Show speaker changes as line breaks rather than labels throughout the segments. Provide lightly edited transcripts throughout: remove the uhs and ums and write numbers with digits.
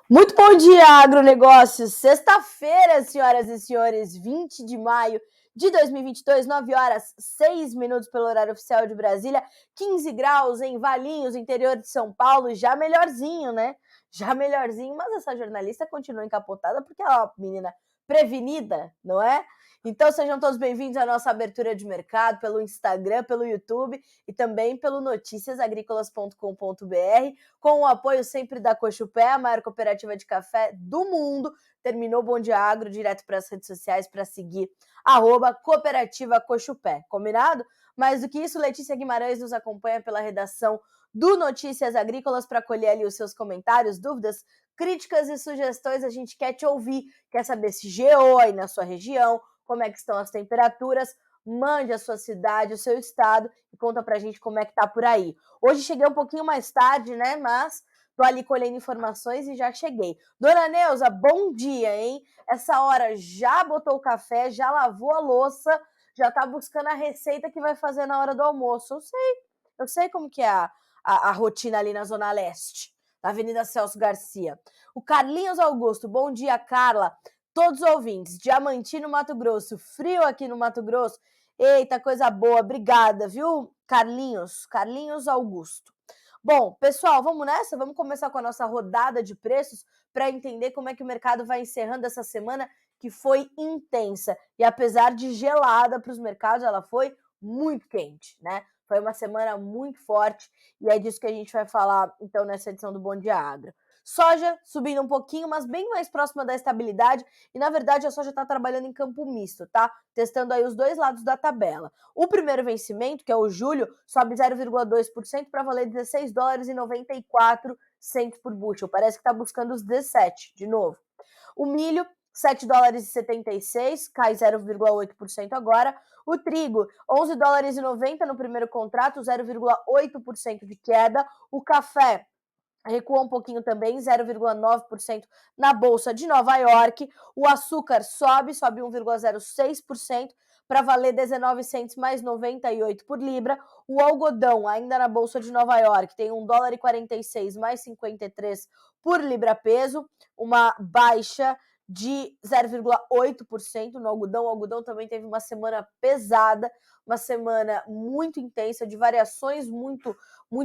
Muito bom dia, agronegócios! Sexta-feira, senhoras e senhores, 20 de maio de 2022, 9 horas 6 minutos pelo horário oficial de Brasília, 15 graus em Valinhos, interior de São Paulo, já melhorzinho, né? Já melhorzinho, mas essa jornalista continua encapotada porque ela é uma menina prevenida, não é? Então sejam todos bem-vindos à nossa abertura de mercado pelo Instagram, pelo YouTube e também pelo noticiasagricolas.com.br, com o apoio sempre da Cochupé, a maior cooperativa de café do mundo. Terminou o Bom Dia Agro, direto para as redes sociais para seguir, @cooperativa Cochupé, combinado? Mais do que isso, Letícia Guimarães nos acompanha pela redação do Notícias Agrícolas para colher ali os seus comentários, dúvidas, críticas e sugestões. A gente quer te ouvir, quer saber se geou aí na sua região, como é que estão as temperaturas. Mande a sua cidade, o seu estado e conta pra gente como é que tá por aí. Hoje cheguei um pouquinho mais tarde, né, mas tô ali colhendo informações e já cheguei. Dona Neuza, bom dia, hein? Essa hora já botou o café, já lavou a louça, já tá buscando a receita que vai fazer na hora do almoço. Eu sei como que é a rotina ali na Zona Leste, na Avenida Celso Garcia. O Carlinhos Augusto, bom dia, Carla. Todos os ouvintes, Diamantino, Mato Grosso, frio aqui no Mato Grosso. Eita, coisa boa, obrigada, viu, Carlinhos Augusto. Bom, pessoal, vamos nessa? Vamos começar com a nossa rodada de preços para entender como é que o mercado vai encerrando essa semana que foi intensa. E apesar de gelada para os mercados, ela foi muito quente, né? Foi uma semana muito forte e é disso que a gente vai falar, então, nessa edição do Bom Dia Agro. Soja subindo um pouquinho, mas bem mais próxima da estabilidade. E, na verdade, a soja está trabalhando em campo misto, tá? Testando aí os dois lados da tabela. O primeiro vencimento, que é o julho, sobe 0,2% para valer $16,94 por bushel. Parece que está buscando os 17 de novo. O milho, $7,76, cai 0,8% agora. O trigo, $11,90 no primeiro contrato, 0,8% de queda. O café recuou um pouquinho também, 0,9% na Bolsa de Nova York. O açúcar sobe 1,06% para valer 19 cents mais 98 por libra. O algodão, ainda na Bolsa de Nova York, tem $1,46 mais 53 por libra peso, uma baixa de 0,8% no algodão. O algodão também teve uma semana pesada, uma semana muito intensa, de variações muito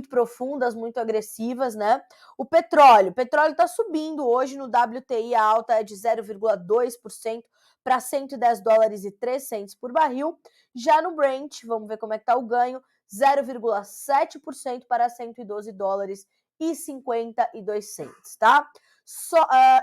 profundas, muito agressivas, né? O petróleo está subindo hoje no WTI, a alta é de 0,2% para $110,03 por barril. Já no Brent, vamos ver como é que está o ganho, 0,7% para $112,52, tá?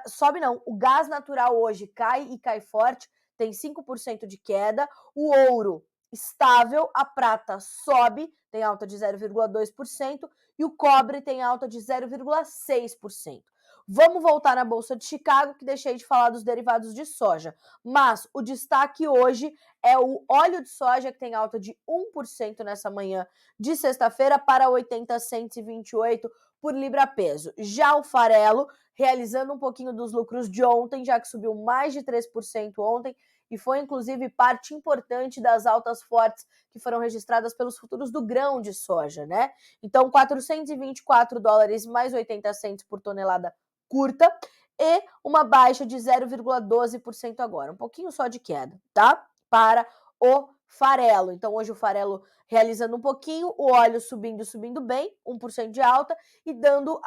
Sobe não, o gás natural hoje cai e cai forte, tem 5% de queda. O ouro estável, a prata sobe, tem alta de 0,2%, e o cobre tem alta de 0,6%. Vamos voltar na Bolsa de Chicago, que deixei de falar dos derivados de soja. Mas o destaque hoje é o óleo de soja, que tem alta de 1% nessa manhã de sexta-feira para 80,28 por libra peso. Já o farelo, realizando um pouquinho dos lucros de ontem, já que subiu mais de 3% ontem, e foi inclusive parte importante das altas fortes que foram registradas pelos futuros do grão de soja, né? Então, $424 mais 80 cents por tonelada curta e uma baixa de 0,12% agora, um pouquinho só de queda, tá? Para o farelo. Então, hoje o farelo realizando um pouquinho, o óleo subindo bem, 1% de alta e dando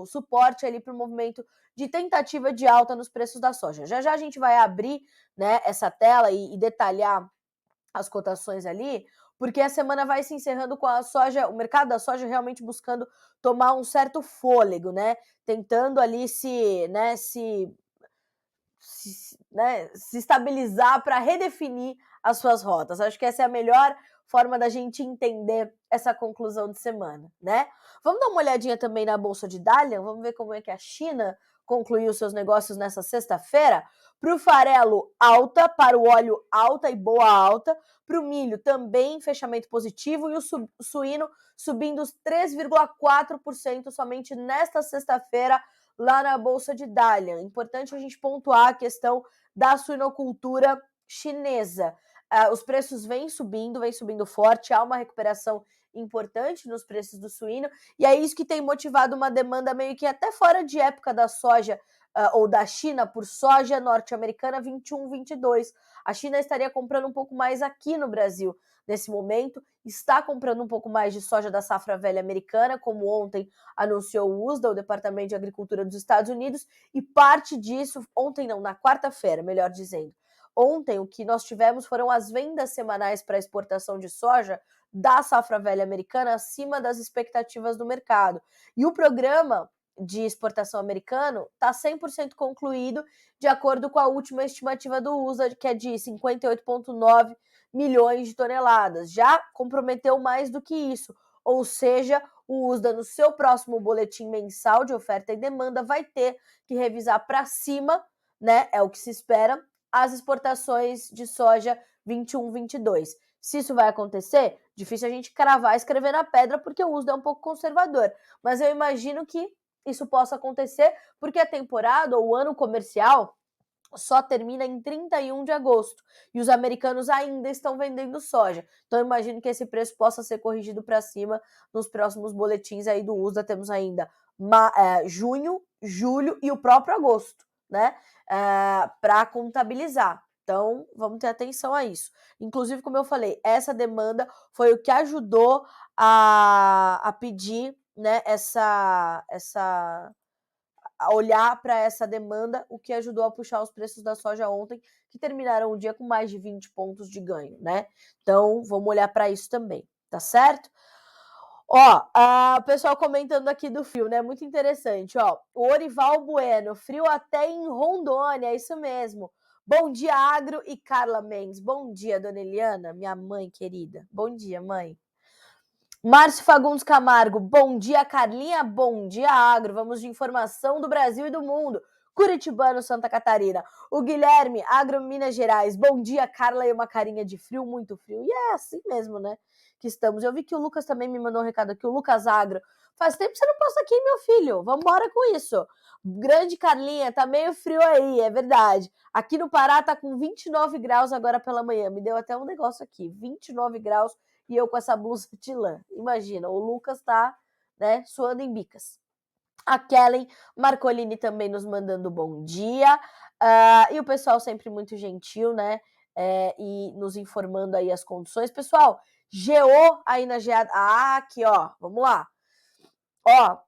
suporte ali para o movimento de tentativa de alta nos preços da soja. Já a gente vai abrir, né, essa tela e detalhar as cotações ali, porque a semana vai se encerrando com a soja, o mercado da soja realmente buscando tomar um certo fôlego, né? Tentando ali se estabilizar para redefinir as suas rotas. Acho que essa é a melhor forma da gente entender essa conclusão de semana, né? Vamos dar uma olhadinha também na Bolsa de Dalian, vamos ver como é que a China concluiu seus negócios nessa sexta-feira. Para o farelo, alta, para o óleo, alta e boa alta. Para o milho, também fechamento positivo. E o suíno subindo os 3,4% somente nesta sexta-feira lá na Bolsa de Dalian. Importante a gente pontuar a questão da suinocultura chinesa. Os preços vêm subindo forte, há uma recuperação importante nos preços do suíno, e é isso que tem motivado uma demanda meio que até fora de época da soja, ou da China, por soja norte-americana 21, 22. A China estaria comprando um pouco mais aqui no Brasil nesse momento, está comprando um pouco mais de soja da safra velha americana, como ontem anunciou o USDA, o Departamento de Agricultura dos Estados Unidos, e parte disso, ontem não, na quarta-feira, melhor dizendo. Ontem o que nós tivemos foram as vendas semanais para exportação de soja da safra velha americana acima das expectativas do mercado. E o programa de exportação americano está 100% concluído, de acordo com a última estimativa do USDA, que é de 58,9 milhões de toneladas. Já comprometeu mais do que isso, ou seja, o USDA, no seu próximo boletim mensal de oferta e demanda, vai ter que revisar para cima, né? É o que se espera, as exportações de soja 21, 22. Se isso vai acontecer, difícil a gente cravar e escrever na pedra, porque o USDA é um pouco conservador. Mas eu imagino que isso possa acontecer, porque a temporada ou o ano comercial só termina em 31 de agosto e os americanos ainda estão vendendo soja. Então eu imagino que esse preço possa ser corrigido para cima nos próximos boletins aí do USDA. Temos ainda junho, julho e o próprio agosto, né? Para contabilizar. Então, vamos ter atenção a isso. Inclusive, como eu falei, essa demanda foi o que ajudou a pedir, né, a olhar para essa demanda, o que ajudou a puxar os preços da soja ontem, que terminaram o dia com mais de 20 pontos de ganho, né? Então, vamos olhar para isso também, tá certo? Ó, o pessoal comentando aqui do frio, né? Muito interessante, ó. O Orival Bueno, frio até em Rondônia, é isso mesmo. Bom dia, Agro e Carla Mendes. Bom dia, dona Eliana, minha mãe querida. Bom dia, mãe. Márcio Fagundes Camargo, bom dia, Carlinha, bom dia, Agro. Vamos de informação do Brasil e do mundo. Curitibano, Santa Catarina. O Guilherme, Agro, Minas Gerais. Bom dia, Carla, e uma carinha de frio, muito frio. E é assim mesmo, né, que estamos. Eu vi que o Lucas também me mandou um recado aqui, o Lucas Agro. Faz tempo que você não posta aqui, meu filho. Vambora com isso. Grande Carlinha, tá meio frio aí, é verdade. Aqui no Pará tá com 29 graus agora pela manhã. Me deu até um negócio aqui, 29 graus. E eu com essa blusa de lã. Imagina, o Lucas tá, né, suando em bicas. A Kellen Marcolini também nos mandando bom dia. E o pessoal sempre muito gentil, né? E nos informando aí as condições. Pessoal, GO aí na geada. Aqui, ó. Vamos lá. Ó,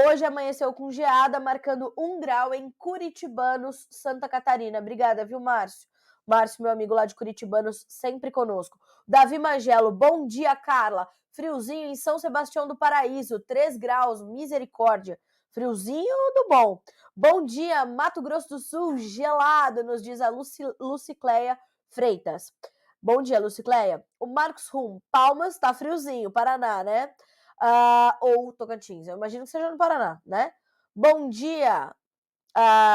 hoje amanheceu com geada, marcando 1 grau em Curitibanos, Santa Catarina. Obrigada, viu, Márcio? Márcio, meu amigo lá de Curitibanos, sempre conosco. Davi Magelo, bom dia, Carla. Friozinho em São Sebastião do Paraíso, 3 graus, misericórdia. Friozinho do bom. Bom dia, Mato Grosso do Sul, gelado, nos diz a Lucicleia Freitas. Bom dia, Lucicleia. O Marcos Rum, Palmas, tá friozinho, Paraná, né? Ou Tocantins, eu imagino que seja no Paraná, né? Bom dia,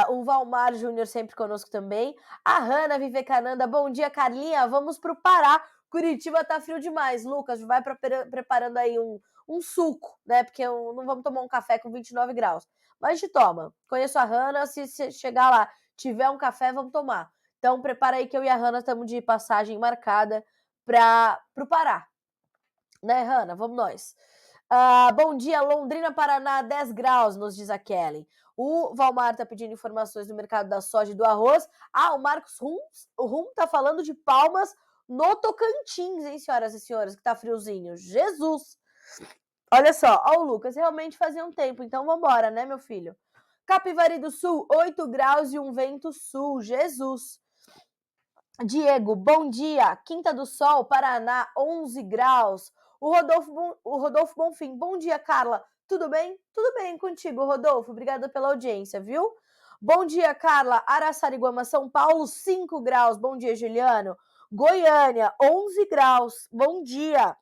o Valmar Júnior sempre conosco também. A Hanna Vivekananda, bom dia, Carlinha. Vamos pro Pará. Curitiba tá frio demais. Lucas, vai preparando aí um suco, né? Porque não vamos tomar um café com 29 graus. Mas a gente toma. Conheço a Hanna, se chegar lá, tiver um café, vamos tomar. Então prepara aí que eu e a Hanna estamos de passagem marcada pro Pará. Né, Hanna? Vamos nós. Bom dia, Londrina, Paraná, 10 graus, nos diz a Kelly. O Valmar está pedindo informações do mercado da soja e do arroz. O Marcos Rum tá falando de Palmas no Tocantins, hein, senhoras e senhores, que tá friozinho. Jesus! Olha só, ó, o Lucas, realmente fazia um tempo, então vambora, né, meu filho? Capivari do Sul, 8 graus e um vento sul. Jesus! Diego, bom dia. Quinta do Sol, Paraná, 11 graus. O Rodolfo Bonfim, bom dia, Carla. Tudo bem? Tudo bem contigo, Rodolfo. Obrigada pela audiência, viu? Bom dia, Carla. Araçariguama, São Paulo, 5 graus. Bom dia, Juliano. Goiânia, 11 graus. Bom dia.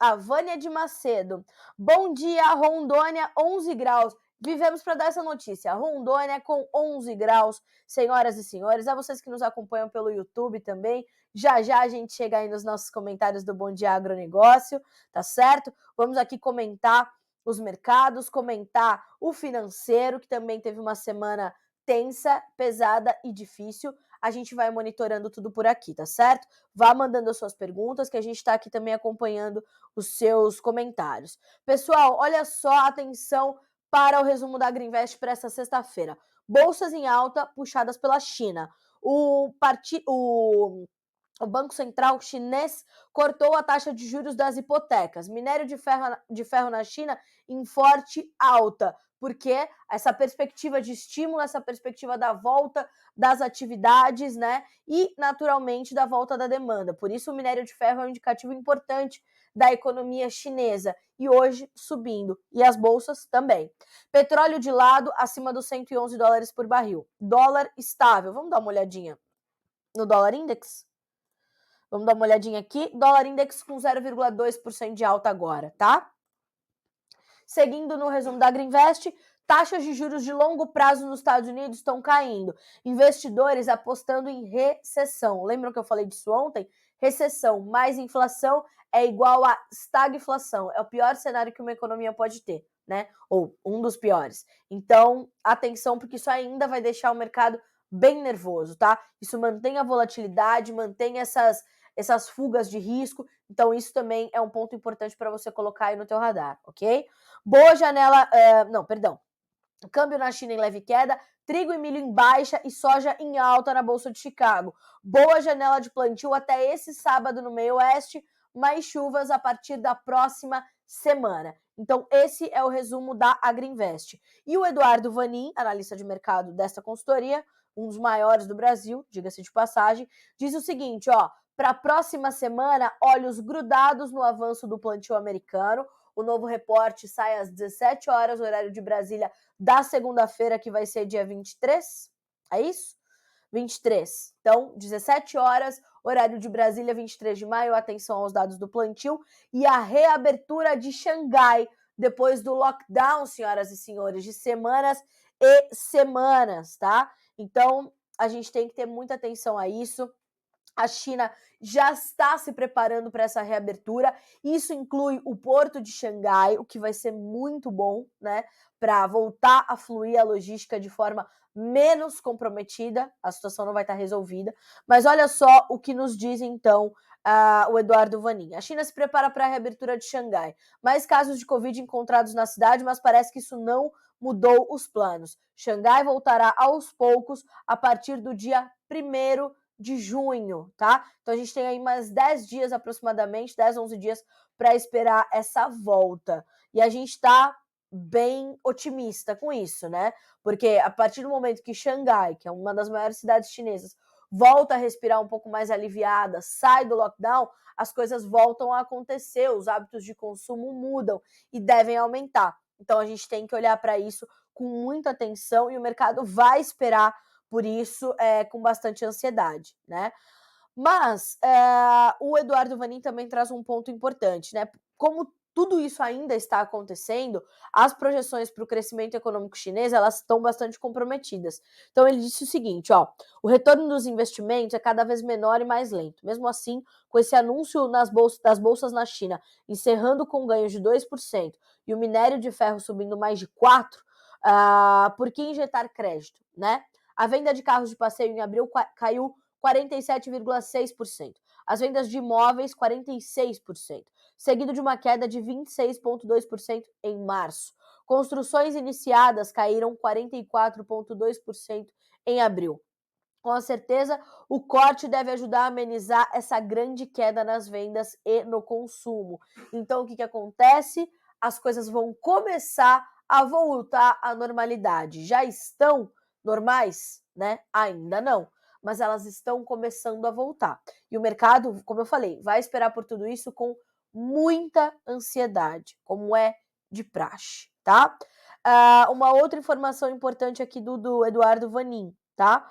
A Vânia de Macedo. Bom dia, Rondônia, 11 graus. Vivemos para dar essa notícia. Rondônia com 11 graus, senhoras e senhores. A vocês que nos acompanham pelo YouTube também. Já já a gente chega aí nos nossos comentários do Bom Dia Agronegócio, tá certo? Vamos aqui comentar os mercados, comentar o financeiro, que também teve uma semana tensa, pesada e difícil. a gente vai monitorando tudo por aqui, tá certo? Vá mandando as suas perguntas, que a gente está aqui também acompanhando os seus comentários. Pessoal, olha só, atenção para o resumo da Agrinvest para essa sexta-feira. Bolsas em alta puxadas pela China. O Banco Central chinês cortou a taxa de juros das hipotecas. Minério de ferro na China em forte alta, porque essa perspectiva de estímulo, essa perspectiva da volta das atividades, né? E, naturalmente, da volta da demanda. Por isso, o minério de ferro é um indicativo importante da economia chinesa. E hoje, subindo. E as bolsas também. Petróleo de lado, acima dos 111 dólares por barril. Dólar estável. Vamos dar uma olhadinha no dólar index? Vamos dar uma olhadinha aqui. Dólar index com 0,2% de alta agora, tá? Seguindo no resumo da Agrinvest, taxas de juros de longo prazo nos Estados Unidos estão caindo. Investidores apostando em recessão. Lembram que eu falei disso ontem? Recessão mais inflação é igual a estagflação. É o pior cenário que uma economia pode ter, né? Ou um dos piores. Então, atenção, porque isso ainda vai deixar o mercado bem nervoso, tá? Isso mantém a volatilidade, mantém essas fugas de risco. Então, isso também é um ponto importante para você colocar aí no teu radar, ok? Boa janela, câmbio na China em leve queda, trigo e milho em baixa e soja em alta na Bolsa de Chicago. Boa janela de plantio até esse sábado no meio oeste, mais chuvas a partir da próxima semana. Então, esse é o resumo da Agrinvest. E o Eduardo Vanin, analista de mercado desta consultoria, um dos maiores do Brasil, diga-se de passagem, diz o seguinte, ó, para a próxima semana, olhos grudados no avanço do plantio americano. O novo reporte sai às 17 horas, horário de Brasília, da segunda-feira, que vai ser dia 23. É isso? 23. Então, 17 horas, horário de Brasília, 23 de maio. Atenção aos dados do plantio. E a reabertura de Xangai, depois do lockdown, senhoras e senhores, de semanas e semanas, tá? Então, a gente tem que ter muita atenção a isso. A China já está se preparando para essa reabertura. Isso inclui o porto de Xangai, o que vai ser muito bom, né? Para voltar a fluir a logística de forma menos comprometida. A situação não vai estar resolvida. Mas olha só o que nos diz, então, o Eduardo Vanin. A China se prepara para a reabertura de Xangai. Mais casos de Covid encontrados na cidade, mas parece que isso não mudou os planos. Xangai voltará aos poucos a partir do dia 1º de junho, tá? Então a gente tem aí mais 10 dias aproximadamente, 10, 11 dias para esperar essa volta. E a gente tá bem otimista com isso, né? Porque a partir do momento que Xangai, que é uma das maiores cidades chinesas, volta a respirar um pouco mais aliviada, sai do lockdown, as coisas voltam a acontecer, os hábitos de consumo mudam e devem aumentar. Então a gente tem que olhar para isso com muita atenção e o mercado vai esperar por isso, com bastante ansiedade, né? Mas o Eduardo Vanin também traz um ponto importante, né? Como tudo isso ainda está acontecendo, as projeções para o crescimento econômico chinês, elas estão bastante comprometidas. Então ele disse o seguinte, ó, o retorno dos investimentos é cada vez menor e mais lento. Mesmo assim, com esse anúncio das bolsas na China encerrando com ganhos de 2% e o minério de ferro subindo mais de 4%, por que injetar crédito, né? A venda de carros de passeio em abril caiu 47,6%. As vendas de imóveis, 46%, seguido de uma queda de 26,2% em março. Construções iniciadas caíram 44,2% em abril. Com certeza, o corte deve ajudar a amenizar essa grande queda nas vendas e no consumo. Então, o que acontece? As coisas vão começar a voltar à normalidade. Já estão normais, né? Ainda não, mas elas estão começando a voltar. E o mercado, como eu falei, vai esperar por tudo isso com muita ansiedade, como é de praxe, tá? Uma outra informação importante aqui do Eduardo Vanin, tá?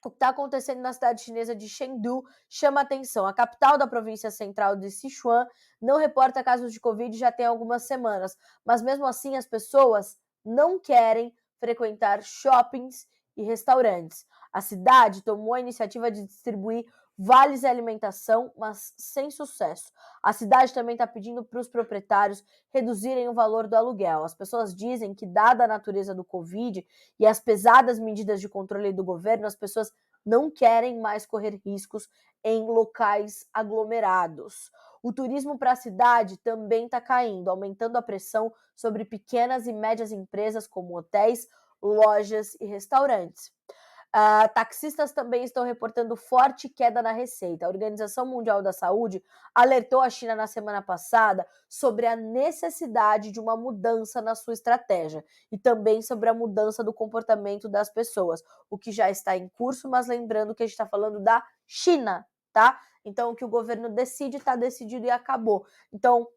O que está acontecendo na cidade chinesa de Chengdu chama atenção. A capital da província central de Sichuan não reporta casos de Covid já tem algumas semanas, mas mesmo assim as pessoas não querem frequentar shoppings e restaurantes. A cidade tomou a iniciativa de distribuir vales alimentação, mas sem sucesso. A cidade também está pedindo para os proprietários reduzirem o valor do aluguel. As pessoas dizem que, dada a natureza do Covid e as pesadas medidas de controle do governo, as pessoas não querem mais correr riscos em locais aglomerados. O turismo para a cidade também está caindo, aumentando a pressão sobre pequenas e médias empresas como hotéis, lojas e restaurantes. Taxistas também estão reportando forte queda na receita. A Organização Mundial da Saúde alertou a China na semana passada sobre a necessidade de uma mudança na sua estratégia e também sobre a mudança do comportamento das pessoas, o que já está em curso, mas lembrando que a gente está falando da China, tá? Então, o que o governo decide, está decidido e acabou. Então,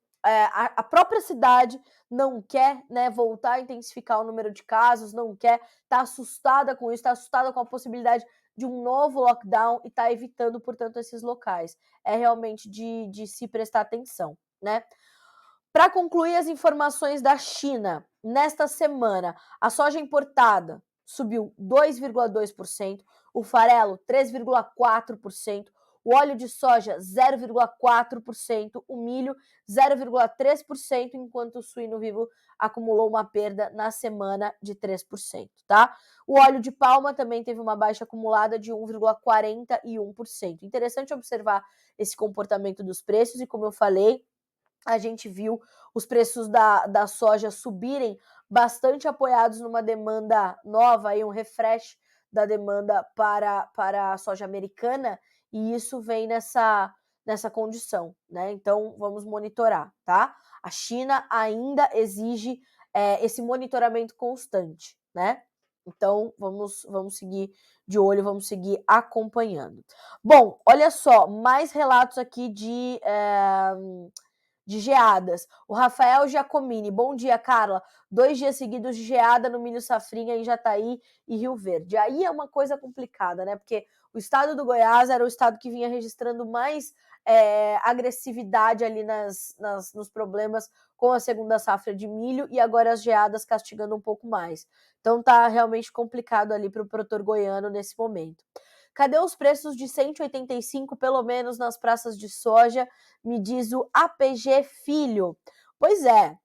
a própria cidade não quer, né, voltar a intensificar o número de casos, não quer, está assustada com isso, está assustada com a possibilidade de um novo lockdown e está evitando, portanto, esses locais. É realmente de se prestar atenção, né? Para concluir as informações da China, nesta semana, a soja importada subiu 2,2%, o farelo 3,4%, o óleo de soja 0,4%, o milho 0,3%, enquanto o suíno vivo acumulou uma perda na semana de 3%, tá? O óleo de palma também teve uma baixa acumulada de 1,41%. Interessante observar esse comportamento dos preços e, como eu falei, a gente viu os preços da soja subirem bastante, apoiados numa demanda nova, aí um refresh da demanda para a soja americana, e isso vem nessa condição, né? Então vamos monitorar, tá? A China ainda exige esse monitoramento constante, né? Então vamos seguir de olho, vamos seguir acompanhando. Bom, olha só, mais relatos aqui de geadas. O Rafael Giacomini, bom dia, Carla. 2 dias seguidos de geada no milho safrinha em Jataí e Rio Verde. Aí é uma coisa complicada, né? Porque o estado do Goiás era o estado que vinha registrando mais agressividade ali nos problemas com a segunda safra de milho, e agora as geadas castigando um pouco mais. Então tá realmente complicado ali para o produtor goiano nesse momento. Cadê os preços de 185, pelo menos, nas praças de soja? Me diz o APG Filho. Pois é,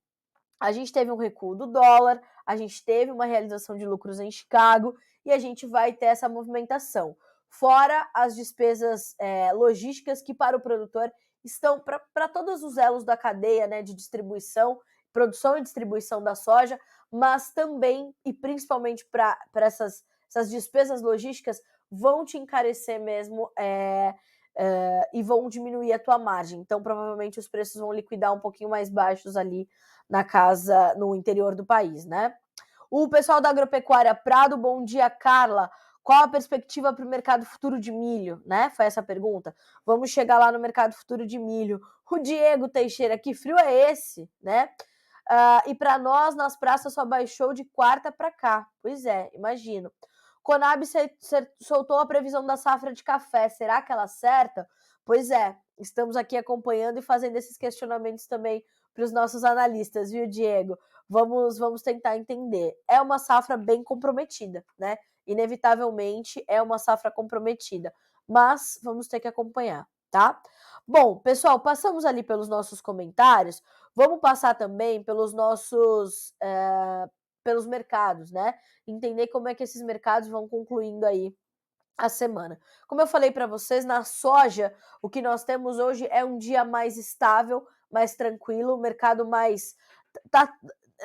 a gente teve um recuo do dólar, a gente teve uma realização de lucros em Chicago e a gente vai ter essa movimentação. Fora as despesas logísticas que, para o produtor, estão para todos os elos da cadeia, né, de distribuição, produção e distribuição da soja, mas também e principalmente para essas despesas logísticas vão te encarecer mesmo e vão diminuir a tua margem. Então, provavelmente, os preços vão liquidar um pouquinho mais baixos ali na casa, no interior do país, né? O pessoal da Agropecuária Prado, bom dia, Carla. Qual a perspectiva para o mercado futuro de milho, né? Foi essa a pergunta. Vamos chegar lá no mercado futuro de milho. O Diego Teixeira, que frio é esse, né? E para nós, nas praças, só baixou de quarta para cá. Pois é, imagino. Conab soltou a previsão da safra de café. Será que ela acerta? Pois é, estamos aqui acompanhando e fazendo esses questionamentos também para os nossos analistas, viu, Diego? Vamos tentar entender. É uma safra bem comprometida, né? Inevitavelmente é uma safra comprometida, mas vamos ter que acompanhar, tá? Bom, pessoal, passamos ali pelos nossos comentários, vamos passar também pelos nossos pelos mercados, né? Entender como é que esses mercados vão concluindo aí a semana. Como eu falei para vocês, na soja, o que nós temos hoje é um dia mais estável, mais tranquilo, o mercado mais tá,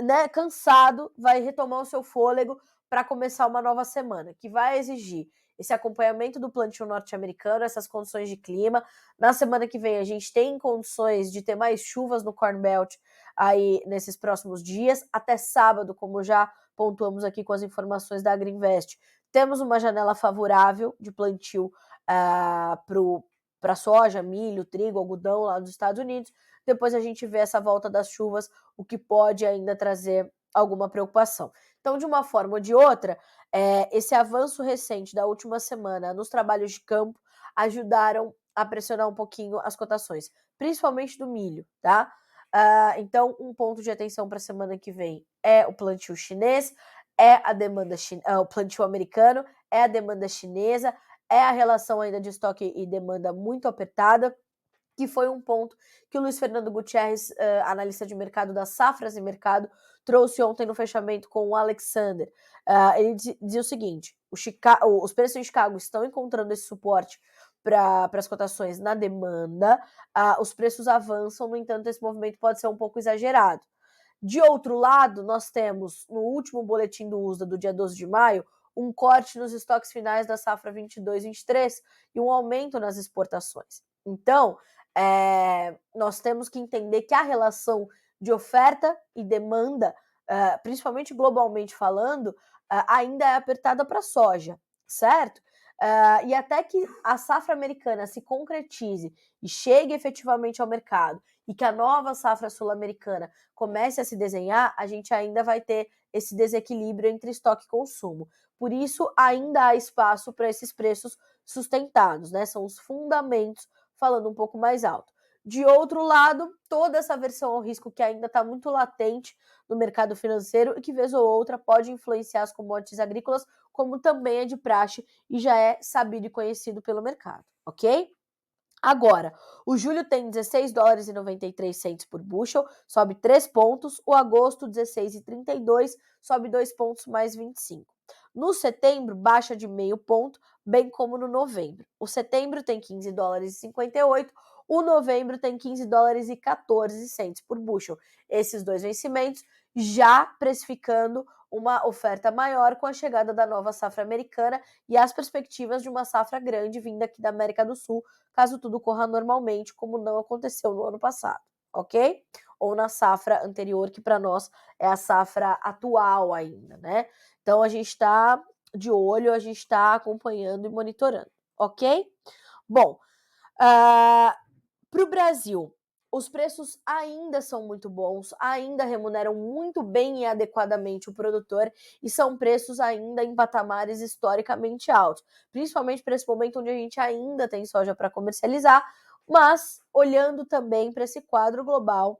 né, cansado, vai retomar o seu fôlego para começar uma nova semana, que vai exigir esse acompanhamento do plantio norte-americano, essas condições de clima. Na semana que vem a gente tem condições de ter mais chuvas no Corn Belt aí nesses próximos dias, até sábado, como já pontuamos aqui com as informações da Agriinvest. Temos uma janela favorável de plantio para soja, milho, trigo, algodão lá nos Estados Unidos. Depois a gente vê essa volta das chuvas, o que pode ainda trazer alguma preocupação. Então, de uma forma ou de outra, esse avanço recente da última semana nos trabalhos de campo ajudaram a pressionar um pouquinho as cotações, principalmente do milho, tá? Então, um ponto de atenção para a semana que vem é o plantio chinês, é a demanda o plantio americano, é a demanda chinesa, é a relação ainda de estoque e demanda muito apertada, que foi um ponto que o Luiz Fernando Gutierrez, analista de mercado da Safras e Mercado, trouxe ontem no fechamento com o Alexander. Ele dizia o seguinte: os preços em Chicago estão encontrando esse suporte para as cotações na demanda, os preços avançam, no entanto, esse movimento pode ser um pouco exagerado. De outro lado, nós temos, no último boletim do USDA do dia 12 de maio, um corte nos estoques finais da safra 22-23 e um aumento nas exportações. Então, nós temos que entender que a relação de oferta e demanda, principalmente globalmente falando, ainda é apertada para a soja, certo? E até que a safra americana se concretize e chegue efetivamente ao mercado e que a nova safra sul-americana comece a se desenhar, a gente ainda vai ter esse desequilíbrio entre estoque e consumo. Por isso, ainda há espaço para esses preços sustentados, né? São os fundamentos falando um pouco mais alto. De outro lado, toda essa aversão ao risco que ainda está muito latente no mercado financeiro e que, vez ou outra, pode influenciar as commodities agrícolas, como também é de praxe e já é sabido e conhecido pelo mercado, ok? Agora, o julho tem 16 dólares e 93 centes por bushel, sobe 3 pontos. O agosto, 16,32, sobe 2 pontos mais 25. No setembro, baixa de meio ponto, bem como no novembro. O setembro tem 15 dólares e 58, o novembro tem 15 dólares e 14 centes por bushel. Esses dois vencimentos já precificando uma oferta maior com a chegada da nova safra americana e as perspectivas de uma safra grande vinda aqui da América do Sul, caso tudo corra normalmente, como não aconteceu no ano passado, ok? Ou na safra anterior, que para nós é a safra atual ainda, né? Então a gente está de olho, a gente está acompanhando e monitorando, ok? Bom, para o Brasil, os preços ainda são muito bons, ainda remuneram muito bem e adequadamente o produtor e são preços ainda em patamares historicamente altos, principalmente para esse momento onde a gente ainda tem soja para comercializar, mas olhando também para esse quadro global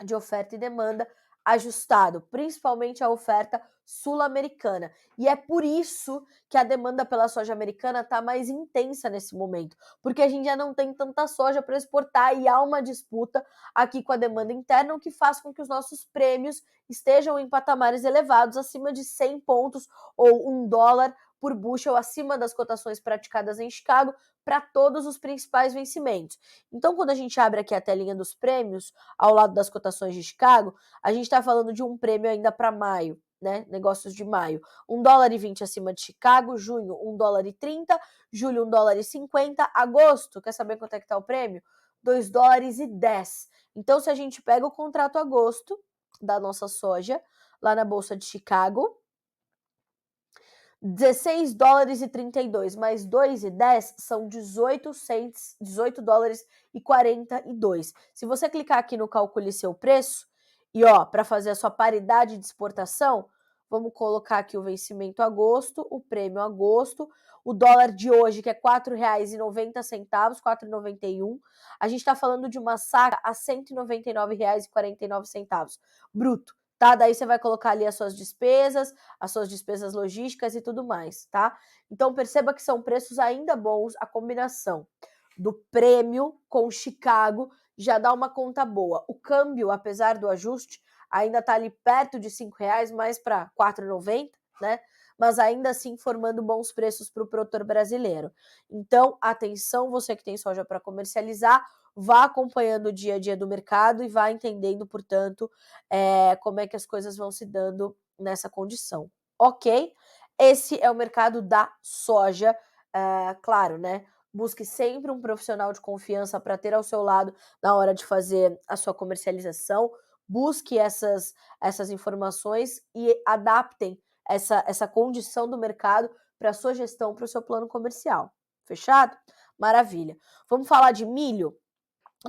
de oferta e demanda ajustado, principalmente a oferta sul-americana. E é por isso que a demanda pela soja americana está mais intensa nesse momento, porque a gente já não tem tanta soja para exportar e há uma disputa aqui com a demanda interna, o que faz com que os nossos prêmios estejam em patamares elevados, acima de 100 pontos ou $1 por bushel, acima das cotações praticadas em Chicago, para todos os principais vencimentos. Então, quando a gente abre aqui a telinha dos prêmios, ao lado das cotações de Chicago, a gente está falando de um prêmio ainda para maio, né? Negócios de maio. $1,20 acima de Chicago, junho $1,30, julho $1,50, agosto, quer saber quanto é que tá o prêmio? $2,10. Então, se a gente pega o contrato agosto da nossa soja, lá na Bolsa de Chicago, 16 dólares e 32 mais 2,10 são 18 cents, 18 dólares e 42. Se você clicar aqui no calcule seu preço, e ó, para fazer a sua paridade de exportação, vamos colocar aqui o vencimento agosto, o prêmio agosto, o dólar de hoje que é R$ 4,90, R$ 4,91. A gente está falando de uma saca a R$ 199,49 bruto. Tá? Daí você vai colocar ali as suas despesas logísticas e tudo mais, tá? Então perceba que são preços ainda bons, a combinação do prêmio com Chicago já dá uma conta boa. O câmbio, apesar do ajuste, ainda tá ali perto de R$5, mais para R$ 4,90, né? Mas ainda assim formando bons preços para o produtor brasileiro. Então, atenção, você que tem soja para comercializar, vá acompanhando o dia a dia do mercado e vá entendendo, portanto, como é que as coisas vão se dando nessa condição, ok? Esse é o mercado da soja, claro, né? Busque sempre um profissional de confiança para ter ao seu lado na hora de fazer a sua comercialização, busque essas informações e adaptem essa condição do mercado para a sua gestão, para o seu plano comercial. Fechado? Maravilha. Vamos falar de milho?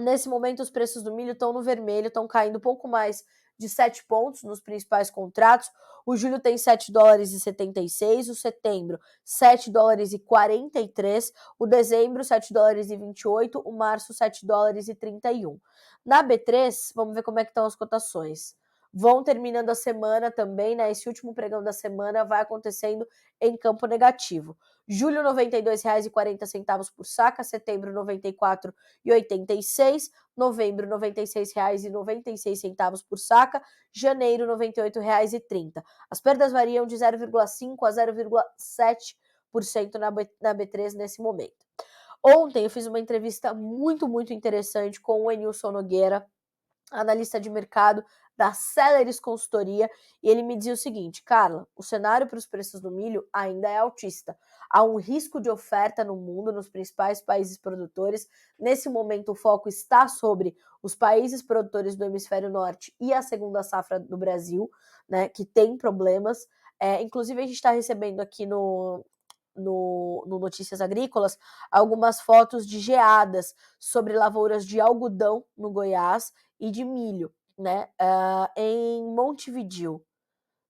Nesse momento, os preços do milho estão no vermelho, estão caindo um pouco mais de 7 pontos nos principais contratos. O julho tem 7 dólares e 76, o setembro 7 dólares e 43, o dezembro 7 dólares e 28, o março 7 dólares e 31. Na B3, vamos ver como é que estão as cotações. vão terminando a semana também, né? Esse último pregão da semana vai acontecendo em campo negativo. Julho, R$ 92,40 por saca, setembro, R$ 94,86, novembro, R$ 96,96 por saca, janeiro, R$ 98,30. As perdas variam de 0,5% a 0,7% na B3 nesse momento. Ontem eu fiz uma entrevista muito interessante com o Enilson Nogueira, analista de mercado da Celeris Consultoria, e ele me dizia o seguinte: Carla, o cenário para os preços do milho ainda é altista. Há um risco de oferta no mundo, nos principais países produtores. Nesse momento, o foco está sobre os países produtores do hemisfério norte e a segunda safra do Brasil, né, que tem problemas. Inclusive, a gente está recebendo aqui no Notícias Agrícolas algumas fotos de geadas sobre lavouras de algodão no Goiás e de milho, né, em Montevidéu,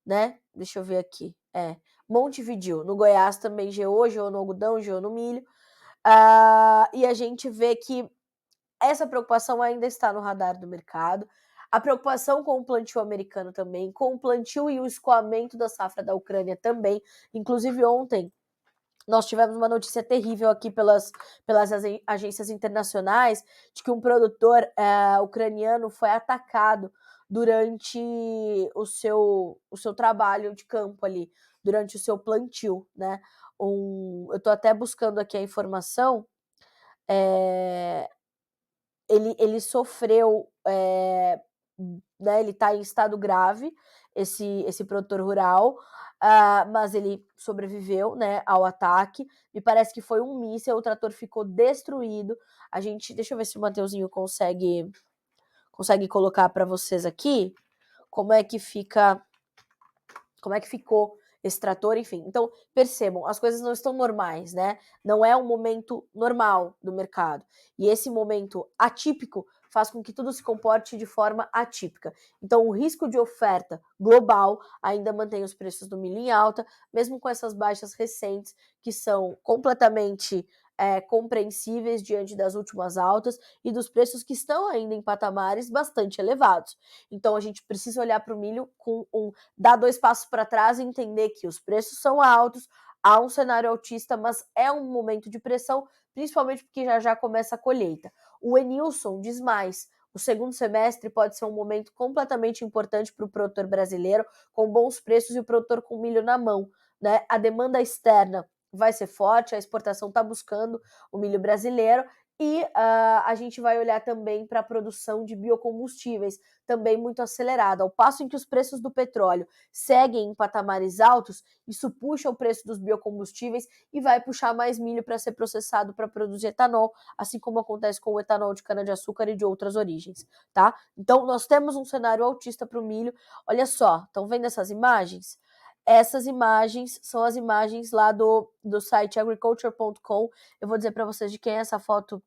né, deixa eu ver aqui, Montevidéu, no Goiás também geou no algodão, geou no milho, e a gente vê que essa preocupação ainda está no radar do mercado, a preocupação com o plantio americano também, com o plantio e o escoamento da safra da Ucrânia também. Inclusive ontem nós tivemos uma notícia terrível aqui pelas agências internacionais de que um produtor ucraniano foi atacado durante o seu trabalho de campo ali, durante o seu plantio, né? Eu estou até buscando aqui a informação. Ele sofreu, né, ele está em estado grave, esse produtor rural, mas ele sobreviveu, né, ao ataque. Me parece que foi um míssil, o trator ficou destruído. Deixa eu ver se o Mateuzinho consegue colocar para vocês aqui como é que ficou esse trator, enfim. Então, percebam, as coisas não estão normais, né? Não é um momento normal do mercado. E esse momento atípico faz com que tudo se comporte de forma atípica. Então, o risco de oferta global ainda mantém os preços do milho em alta, mesmo com essas baixas recentes, que são completamente compreensíveis diante das últimas altas e dos preços que estão ainda em patamares bastante elevados. Então, a gente precisa olhar para o milho dar 2 passos para trás e entender que os preços são altos, há um cenário altista, mas é um momento de pressão, principalmente porque já começa a colheita. O Enilson diz mais: o segundo semestre pode ser um momento completamente importante para o produtor brasileiro, com bons preços e o produtor com milho na mão, né? A demanda externa vai ser forte, a exportação está buscando o milho brasileiro, e a gente vai olhar também para a produção de biocombustíveis, também muito acelerada. Ao passo em que os preços do petróleo seguem em patamares altos, isso puxa o preço dos biocombustíveis e vai puxar mais milho para ser processado para produzir etanol, assim como acontece com o etanol de cana-de-açúcar e de outras origens, tá? Então, nós temos um cenário altista para o milho. Olha só, estão vendo essas imagens? Essas imagens são as imagens lá do site agriculture.com. Eu vou dizer para vocês de quem é essa foto.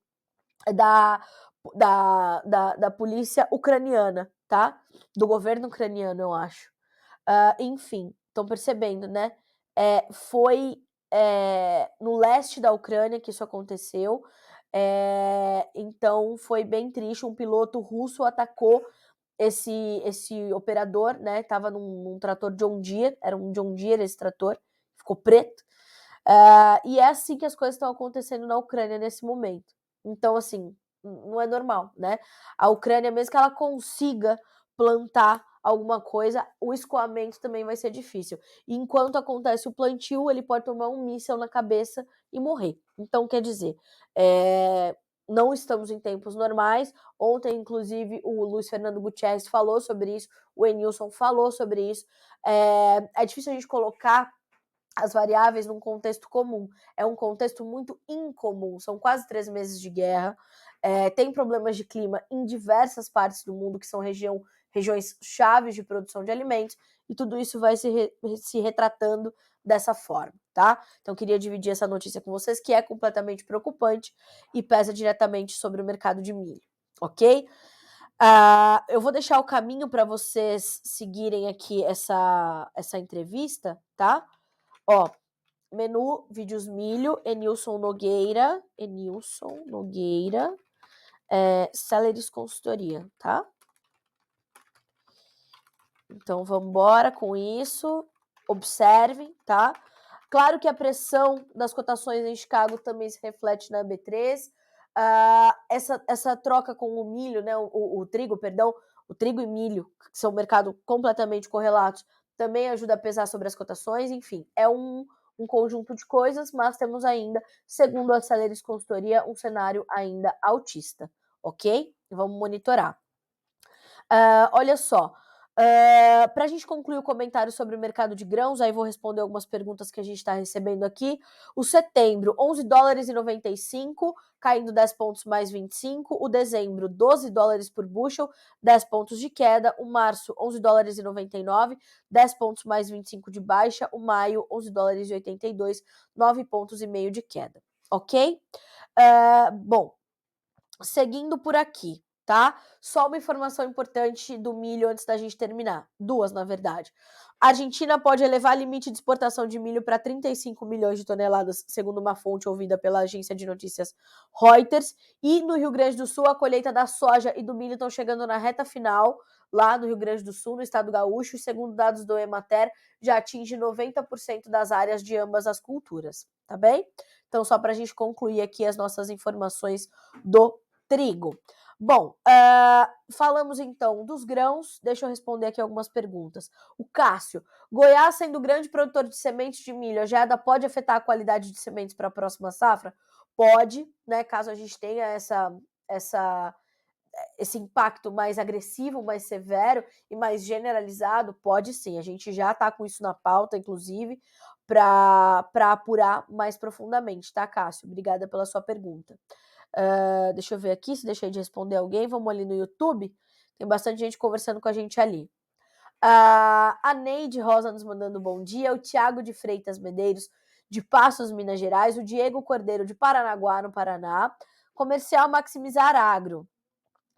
É da polícia ucraniana, tá? Do governo ucraniano, eu acho. Enfim, estão percebendo, né? Foi no leste da Ucrânia que isso aconteceu. Então foi bem triste. Um piloto russo atacou esse operador, né? Tava num trator John Deere, era um John Deere esse trator, ficou preto. E é assim que as coisas estão acontecendo na Ucrânia nesse momento. Então, assim, não é normal, né? A Ucrânia, mesmo que ela consiga plantar alguma coisa, o escoamento também vai ser difícil. E enquanto acontece o plantio, ele pode tomar um míssil na cabeça e morrer. Então, quer dizer, não estamos em tempos normais. Ontem, inclusive, o Luiz Fernando Gutierrez falou sobre isso, o Enilson falou sobre isso. É difícil a gente colocar as variáveis num contexto comum. É um contexto muito incomum. São quase 3 meses de guerra. Tem problemas de clima em diversas partes do mundo, que são regiões chaves de produção de alimentos, e tudo isso vai se retratando dessa forma, tá? Então, queria dividir essa notícia com vocês, que é completamente preocupante e pesa diretamente sobre o mercado de milho, ok? Eu vou deixar o caminho para vocês seguirem aqui essa entrevista, tá? Ó, menu, vídeos milho, Enilson Nogueira, Celeris Consultoria, tá? Então, vamos embora com isso. Observem, tá? Claro que a pressão das cotações em Chicago também se reflete na B3. Essa troca com o milho, né, o trigo, perdão, o trigo e milho, que são mercado completamente correlatos, também ajuda a pesar sobre as cotações. Enfim, é um conjunto de coisas, mas temos ainda, segundo a Saleris Consultoria, um cenário ainda altista, ok? Vamos monitorar. Olha só, para a gente concluir o comentário sobre o mercado de grãos, aí vou responder algumas perguntas que a gente está recebendo aqui. O setembro, 11 dólares e 95, caindo 10 pontos mais 25. O dezembro, 12 dólares por bushel, 10 pontos de queda. O março, 11 dólares e 99, 10 pontos mais 25 de baixa. O maio, 11 dólares e 82, 9 pontos e meio de queda. Ok? Bom, seguindo por aqui, tá? Só uma informação importante do milho antes da gente terminar. Duas, na verdade. A Argentina pode elevar limite de exportação de milho para 35 milhões de toneladas, segundo uma fonte ouvida pela agência de notícias Reuters. E no Rio Grande do Sul, a colheita da soja e do milho estão chegando na reta final, lá no Rio Grande do Sul, no estado gaúcho, e segundo dados do Emater, já atinge 90% das áreas de ambas as culturas, tá bem? Então, só para a gente concluir aqui as nossas informações do trigo. Bom, falamos então dos grãos. Deixa eu responder aqui algumas perguntas. O Cássio, Goiás sendo grande produtor de sementes de milho, a geada pode afetar a qualidade de sementes para a próxima safra? Pode, né? Caso a gente tenha esse impacto mais agressivo, mais severo e mais generalizado, pode sim. A gente já está com isso na pauta, inclusive, para apurar mais profundamente, tá, Cássio? Obrigada pela sua pergunta. Deixa eu ver aqui se deixei de responder alguém. Vamos ali no YouTube. Tem bastante gente conversando com a gente ali. A Neide Rosa nos mandando bom dia. O Tiago de Freitas Medeiros, de Passos, Minas Gerais. O Diego Cordeiro, de Paranaguá, no Paraná. Comercial Maximizar Agro.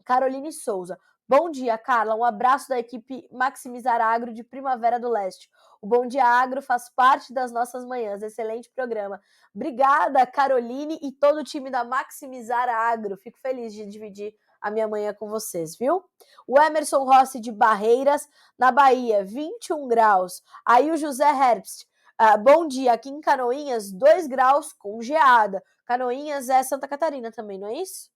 Caroline Souza. Bom dia, Carla. Um abraço da equipe Maximizar Agro de Primavera do Leste. O Bom Dia Agro faz parte das nossas manhãs. Excelente programa. Obrigada, Caroline e todo o time da Maximizar Agro. Fico feliz de dividir a minha manhã com vocês, viu? O Emerson Rossi de Barreiras, na Bahia, 21 graus. Aí o José Herbst. Bom dia, aqui em Canoinhas, 2 graus com geada. Canoinhas é Santa Catarina também, não é isso?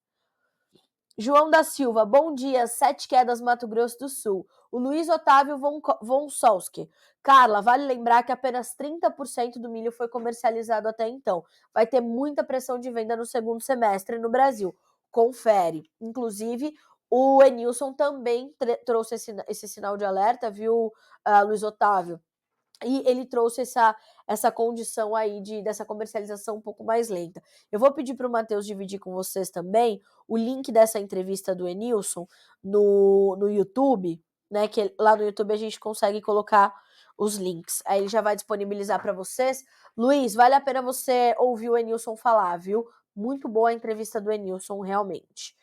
João da Silva, bom dia, 7 Quedas, Mato Grosso do Sul. O Luiz Otávio von Solski. Carla, vale lembrar que apenas 30% do milho foi comercializado até então. Vai ter muita pressão de venda no segundo semestre no Brasil. Confere. Inclusive, o Enilson também trouxe esse sinal de alerta, viu, Luiz Otávio? E ele trouxe essa condição aí dessa comercialização um pouco mais lenta. Eu vou pedir para o Matheus dividir com vocês também o link dessa entrevista do Enilson no YouTube, né? Que lá no YouTube a gente consegue colocar os links. Aí ele já vai disponibilizar para vocês. Luiz, vale a pena você ouvir o Enilson falar, viu? Muito boa a entrevista do Enilson, realmente.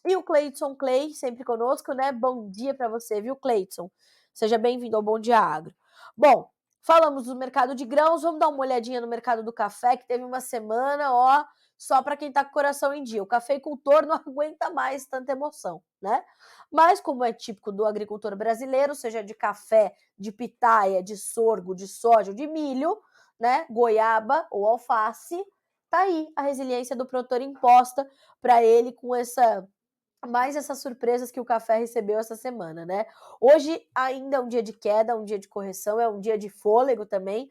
E o Cleiton Clay, sempre conosco, né? Bom dia para você, viu, Cleiton? Seja bem-vindo ao Bom Dia Agro. Bom, falamos do mercado de grãos, vamos dar uma olhadinha no mercado do café, que teve uma semana, ó, só para quem está com o coração em dia. O cafeicultor não aguenta mais tanta emoção, né? Mas, como é típico do agricultor brasileiro, seja de café, de pitaia, de sorgo, de soja, de milho, né? Goiaba ou alface, tá aí a resiliência do produtor imposta para ele com mais essas surpresas que o café recebeu essa semana, né? Hoje ainda é um dia de queda, um dia de correção, é um dia de fôlego também.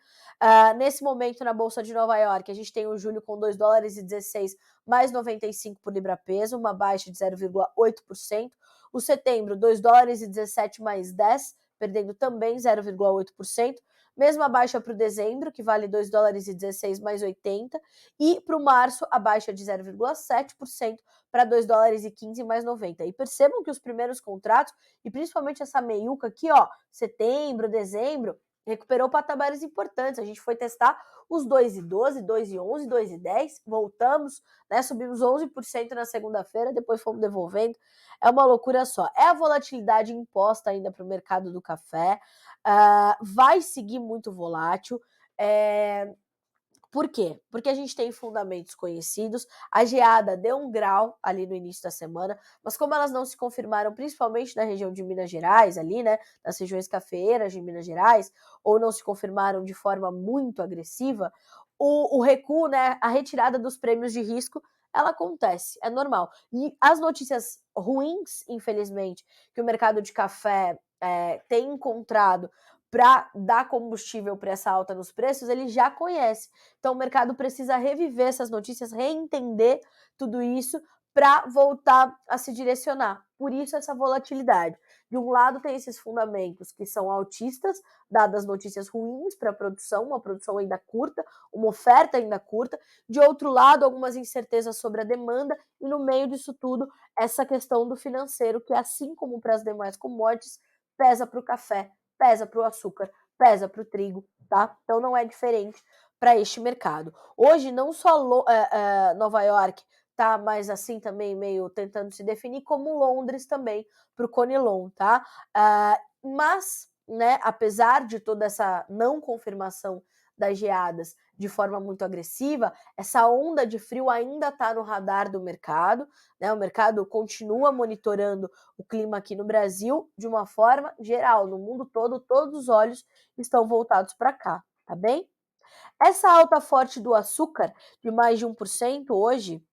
Nesse momento, na Bolsa de Nova York, a gente tem o julho com 2 dólares e 16 mais 95 por libra-peso, uma baixa de 0,8%. O setembro, 2 dólares e 17 mais 10, perdendo também 0,8%. Mesma baixa para o dezembro, que vale 2 dólares e 16 mais 80. E para o março, a baixa de 0,7%, para 2 dólares e 15 mais 90. E percebam que os primeiros contratos, e principalmente essa meiuca aqui, ó, setembro, dezembro, recuperou patamares importantes. A gente foi testar os 2,12, 2,11, 2,10, voltamos, né, subimos 11% na segunda-feira, depois fomos devolvendo. É uma loucura só. É a volatilidade imposta ainda para o mercado do café. Vai seguir muito volátil. Por quê? Porque a gente tem fundamentos conhecidos, a geada deu um grau ali no início da semana, mas como elas não se confirmaram, principalmente na região de Minas Gerais, ali, né, nas regiões cafeeiras de Minas Gerais, ou não se confirmaram de forma muito agressiva, o recuo, né, a retirada dos prêmios de risco, ela acontece, é normal. E as notícias ruins, infelizmente, que o mercado de café tem encontrado para dar combustível para essa alta nos preços, ele já conhece. Então, o mercado precisa reviver essas notícias, reentender tudo isso para voltar a se direcionar. Por isso, essa volatilidade. De um lado, tem esses fundamentos que são altistas, dadas notícias ruins para a produção, uma produção ainda curta, uma oferta ainda curta. De outro lado, algumas incertezas sobre a demanda. E no meio disso tudo, essa questão do financeiro, que assim como para as demais commodities, pesa para o café, pesa para o açúcar, pesa para o trigo, tá? Então não é diferente para este mercado. Hoje, não só Nova York tá mais assim também, meio tentando se definir, como Londres também, para o Conilon, tá? Mas, né, apesar de toda essa não confirmação das geadas de forma muito agressiva, essa onda de frio ainda está no radar do mercado, né? O mercado continua monitorando o clima aqui no Brasil de uma forma geral, no mundo todo, todos os olhos estão voltados para cá, tá bem? Essa alta forte do açúcar, de mais de 1% hoje,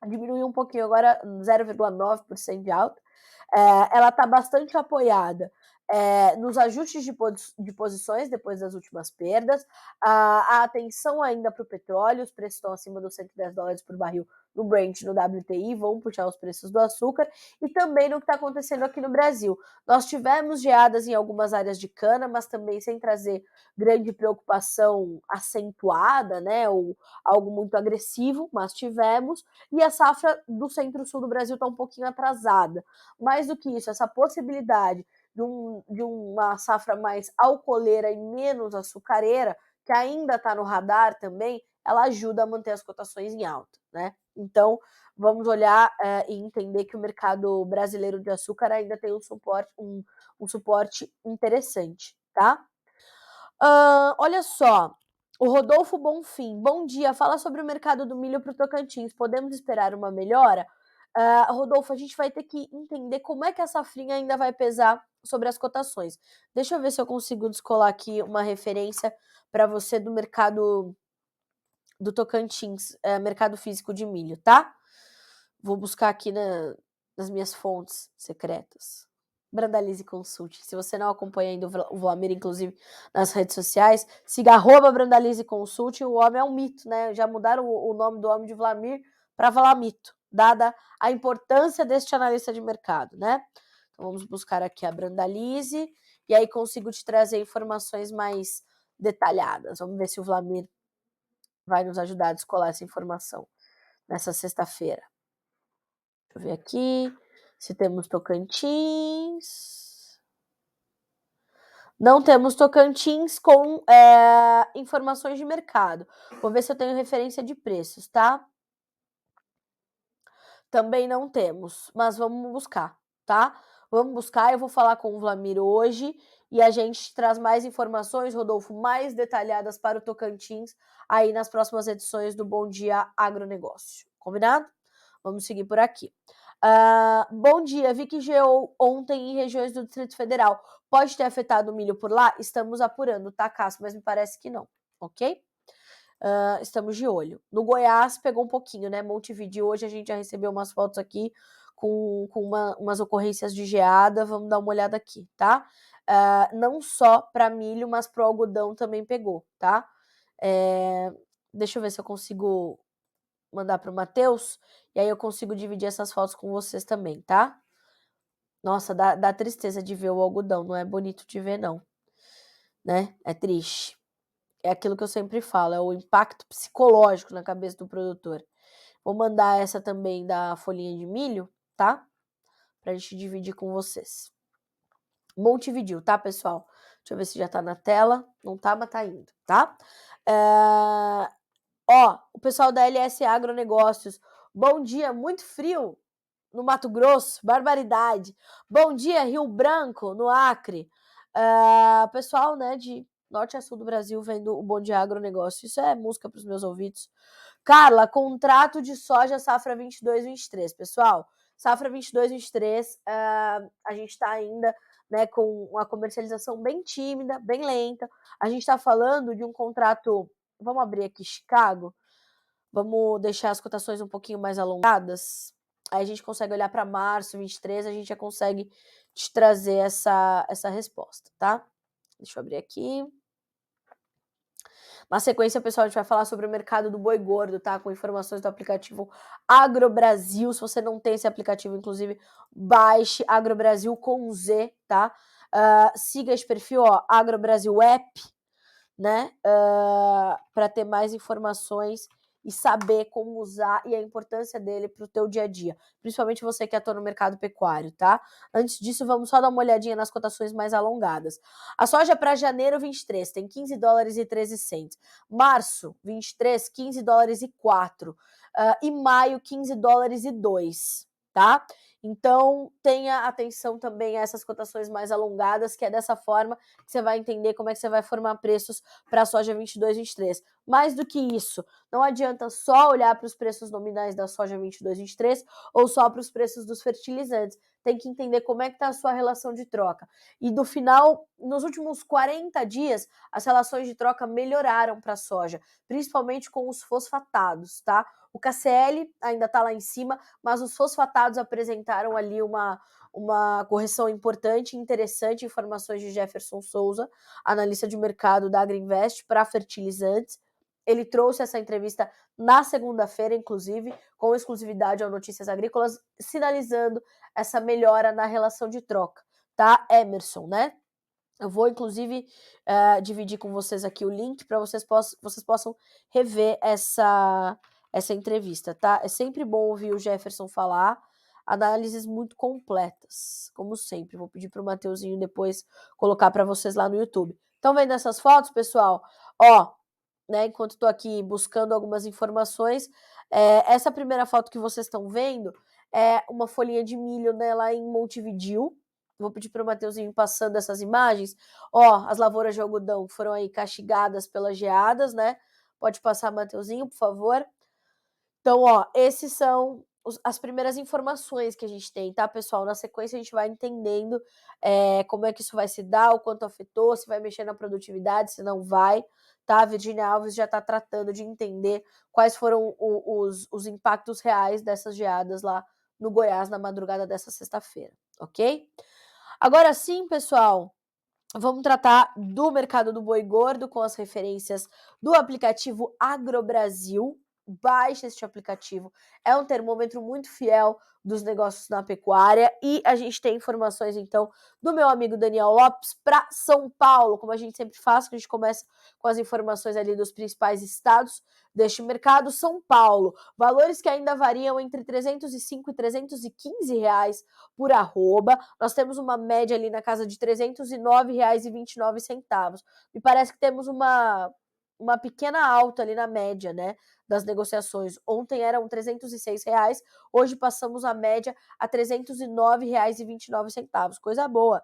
diminuiu um pouquinho agora, 0,9% de alta, ela está bastante apoiada nos ajustes de posições depois das últimas perdas, a atenção ainda para o petróleo, os preços estão acima dos $110 por barril no Brent, no WTI, vão puxar os preços do açúcar, e também no que está acontecendo aqui no Brasil. Nós tivemos geadas em algumas áreas de cana, mas também sem trazer grande preocupação acentuada, né, ou algo muito agressivo, mas tivemos, e a safra do centro-sul do Brasil está um pouquinho atrasada. Mais do que isso, essa possibilidade de uma safra mais alcooleira e menos açucareira, que ainda está no radar também, ela ajuda a manter as cotações em alta, né? Então, vamos olhar e entender que o mercado brasileiro de açúcar ainda tem um suporte interessante, tá? Olha só, o Rodolfo Bonfim, bom dia, fala sobre o mercado do milho para o Tocantins, podemos esperar uma melhora? Rodolfo, a gente vai ter que entender como é que a safrinha ainda vai pesar sobre as cotações. Deixa eu ver se eu consigo descolar aqui uma referência para você do mercado do Tocantins, mercado físico de milho, tá? Vou buscar aqui nas minhas fontes secretas. Brandalize Consulte. Se você não acompanha ainda o Vlamir, inclusive, nas redes sociais, siga @Brandalize Consulte. O homem é um mito, né? Já mudaram o nome do homem de Vlamir para Vlamito, dada a importância deste analista de mercado, né? Então vamos buscar aqui a Brandalize e aí consigo te trazer informações mais detalhadas. Vamos ver se o Vlamir vai nos ajudar a descolar essa informação nessa sexta-feira. Deixa eu ver aqui se temos Tocantins. Não temos Tocantins com informações de mercado. Vou ver se eu tenho referência de preços, tá? Também não temos, mas vamos buscar, tá? Vamos buscar, eu vou falar com o Vlamir hoje e a gente traz mais informações, Rodolfo, mais detalhadas para o Tocantins aí nas próximas edições do Bom Dia Agronegócio. Combinado? Vamos seguir por aqui. Bom dia, vi que geou ontem em regiões do Distrito Federal. Pode ter afetado o milho por lá? Estamos apurando, tá, Cássio? Mas me parece que não, ok? Estamos de olho. No Goiás pegou um pouquinho, né? Montevideo, hoje a gente já recebeu umas fotos aqui com umas ocorrências de geada. Vamos dar uma olhada aqui, tá? Não só para milho, mas para o algodão também pegou, tá? Deixa eu ver se eu consigo mandar para o Matheus, e aí eu consigo dividir essas fotos com vocês também, tá? Nossa, dá tristeza de ver o algodão, não é bonito de ver, não, né? É triste. É aquilo que eu sempre falo, é o impacto psicológico na cabeça do produtor. Vou mandar essa também da folhinha de milho, tá? Pra gente dividir com vocês. Montevideo, tá, pessoal? Deixa eu ver se já tá na tela. Não tá, mas tá indo, tá? O pessoal da LS Agronegócios. Bom dia, muito frio no Mato Grosso, barbaridade. Bom dia, Rio Branco, no Acre. Pessoal, né, de norte a sul do Brasil vendo o Bom Dia Agronegócio. Isso é música para os meus ouvidos. Carla, contrato de soja safra 22-23, pessoal. Safra 22-23, a gente está ainda, né, com uma comercialização bem tímida, bem lenta. A gente está falando de um contrato, vamos abrir aqui Chicago, vamos deixar as cotações um pouquinho mais alongadas. Aí a gente consegue olhar para março 23, a gente já consegue te trazer essa resposta, tá? Deixa eu abrir aqui. Na sequência, pessoal, a gente vai falar sobre o mercado do boi gordo, tá? Com informações do aplicativo AgroBrasil. Se você não tem esse aplicativo, inclusive, baixe AgroBrasil com Z, tá? Siga esse perfil, ó, AgroBrasil App, né? Para ter mais informações e saber como usar e a importância dele para o teu dia a dia, principalmente você que atua no mercado pecuário, tá? Antes disso, vamos só dar uma olhadinha nas cotações mais alongadas. A soja para janeiro 23 tem 15 dólares e 13 cents. Março 23, 15 dólares e 4. E maio, 15 dólares e 2, tá? Então, tenha atenção também a essas cotações mais alongadas, que é dessa forma que você vai entender como é que você vai formar preços para a soja 22-23. Mais do que isso, não adianta só olhar para os preços nominais da soja 22-23 ou só para os preços dos fertilizantes. Tem que entender como é que está a sua relação de troca. E do final, nos últimos 40 dias, as relações de troca melhoraram para a soja, principalmente com os fosfatados, tá? O KCl ainda está lá em cima, mas os fosfatados apresentaram ali uma correção importante e interessante, informações de Jefferson Souza, analista de mercado da Agriinvest para fertilizantes. Ele trouxe essa entrevista na segunda-feira, inclusive, com exclusividade ao Notícias Agrícolas, sinalizando essa melhora na relação de troca, tá, Emerson, né? Eu vou, inclusive, dividir com vocês aqui o link para vocês possam rever essa entrevista, tá? É sempre bom ouvir o Jefferson falar, análises muito completas, como sempre. Vou pedir para o Mateuzinho depois colocar para vocês lá no YouTube. Estão vendo essas fotos, pessoal? Ó, né, enquanto estou aqui buscando algumas informações, essa primeira foto que vocês estão vendo é uma folhinha de milho, né, lá em Montevidéu. Vou pedir para o Mateuzinho passando essas imagens. Ó, as lavouras de algodão foram aí castigadas pelas geadas, né? Pode passar, Mateuzinho, por favor. Então, ó, esses são as primeiras informações que a gente tem, tá, pessoal? Na sequência, a gente vai entendendo como é que isso vai se dar, o quanto afetou, se vai mexer na produtividade, se não vai, tá? A Virginia Alves já está tratando de entender quais foram os impactos reais dessas geadas lá no Goiás na madrugada dessa sexta-feira, ok? Agora sim, pessoal, vamos tratar do mercado do boi gordo com as referências do aplicativo AgroBrasil. Baixe este aplicativo, é um termômetro muito fiel dos negócios na pecuária e a gente tem informações então do meu amigo Daniel Lopes para São Paulo, como a gente sempre faz, que a gente começa com as informações ali dos principais estados deste mercado. São Paulo, valores que ainda variam entre R$305 e R$315 por arroba. Nós temos uma média ali na casa de R$309,29. Me parece que temos uma pequena alta ali na média, né, das negociações. Ontem eram R$306, hoje passamos a média a R$309,29. Coisa boa.